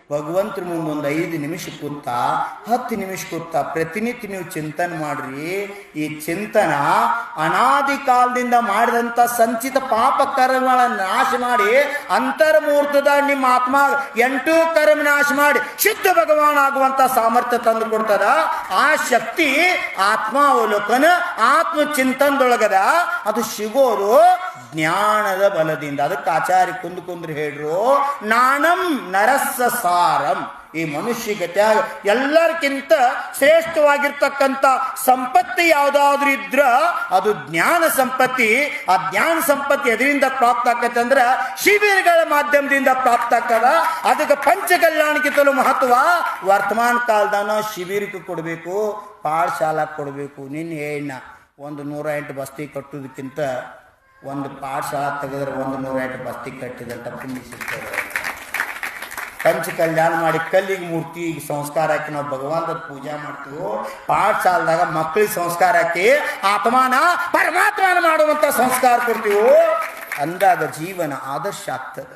ಭಗವಂತರ ಮುಂದೆ ಒಂದು 5 ನಿಮಿಷ ಕೂತ 10 ನಿಮಿಷ ಕೂತ ಪ್ರತಿನಿತ್ಯ ನೀವು ಚಿಂತನೆ ಮಾಡ್ರಿ. ಈ ಚಿಂತನ ಅನಾದಿ ಕಾಲದಿಂದ ಮಾಡಿದಂಥ ಸಂಚಿತ ಪಾಪ ಕರ್ಮಗಳನ್ನು ನಾಶ ಮಾಡಿ ಅಂತರ್ಮೂರ್ತದ ನಿಮ್ಮ ಆತ್ಮ 8 ಕರ್ಮ ನಾಶ ಮಾಡಿ ಶುದ್ಧ ಭಗವಾನ್ ಆಗುವಂತ ಸಾಮರ್ಥ್ಯ ತಂದು ಕೊಡ್ತದ. ಆ ಶಕ್ತಿ ಆತ್ಮಾವಲೋಕನ ಆತ್ಮ ಚಿಂತನದೊಳಗದ. ಅದು ಸಿಗೋದು ಜ್ಞಾನದ ಬಲದಿಂದ. ಅದಕ್ಕೆ ಆಚಾರ್ಯ ಕುಂದ್ರಿ ಹೇಳ್ರು, ನಾನಂ ನರಸ್ಸ ಸಾರಂ. ಈ ಮನುಷ್ಯ ಗತಿಯಾಗ ಎಲ್ಲರಿಗಿಂತ ಶ್ರೇಷ್ಠವಾಗಿರ್ತಕ್ಕಂಥ ಸಂಪತ್ತಿ ಯಾವುದಾದ್ರೂ ಇದ್ರ ಅದು ಜ್ಞಾನ ಸಂಪತ್ತಿ. ಆ ಜ್ಞಾನ ಸಂಪತ್ತಿ ಎದರಿಂದ ಪ್ರಾಪ್ತ ಆಕತ್ತೆ ಅಂದ್ರೆ ಶಿಬಿರಗಳ ಮಾಧ್ಯಮದಿಂದ ಪ್ರಾಪ್ತ ಆಗ್ತದ. ಅದಕ್ಕೆ ಪಂಚಕಲ್ಯಾಣಕ್ಕಿಂತಲೂ ಮಹತ್ವ ವರ್ತಮಾನ ಕಾಲದಾನ ಶಿಬಿರಕ್ಕೆ ಕೊಡಬೇಕು, ಪಾಠಶಾಲಾ ಕೊಡಬೇಕು. ನಿನ್ನ ಏನ 108 ಬಸ್ತಿ ಕಟ್ಟೋದಕ್ಕಿಂತ ಒಂದು ಪಾಠಶಾಲಾ ತೆಗೆದ್ರೆ 108 ಬಸ್ತಿ ಕಟ್ಟಿದಂತ ಪುಣ್ಯ ಸಿಗ್ತದೆ. ಪಂಚ ಕಲ್ಯಾಣ ಮಾಡಿ ಕಲ್ಲಿಗೆ ಮೂರ್ತಿ ಸಂಸ್ಕಾರ ಹಾಕಿ ನಾವು ಭಗವಂತ ಪೂಜೆ ಮಾಡ್ತೀವಿ. ಪಾಠಶಾಲದಾಗ ಮಕ್ಕಳಿಗೆ ಸಂಸ್ಕಾರ ಹಾಕಿ ಆತ್ಮಾನ ಪರಮಾತ್ಮನ ಮಾಡುವಂತ ಸಂಸ್ಕಾರ ಕೊಡ್ತೀವಿ. ಅಂದಾಗ ಜೀವನ ಆದರ್ಶ ಆಗ್ತದೆ.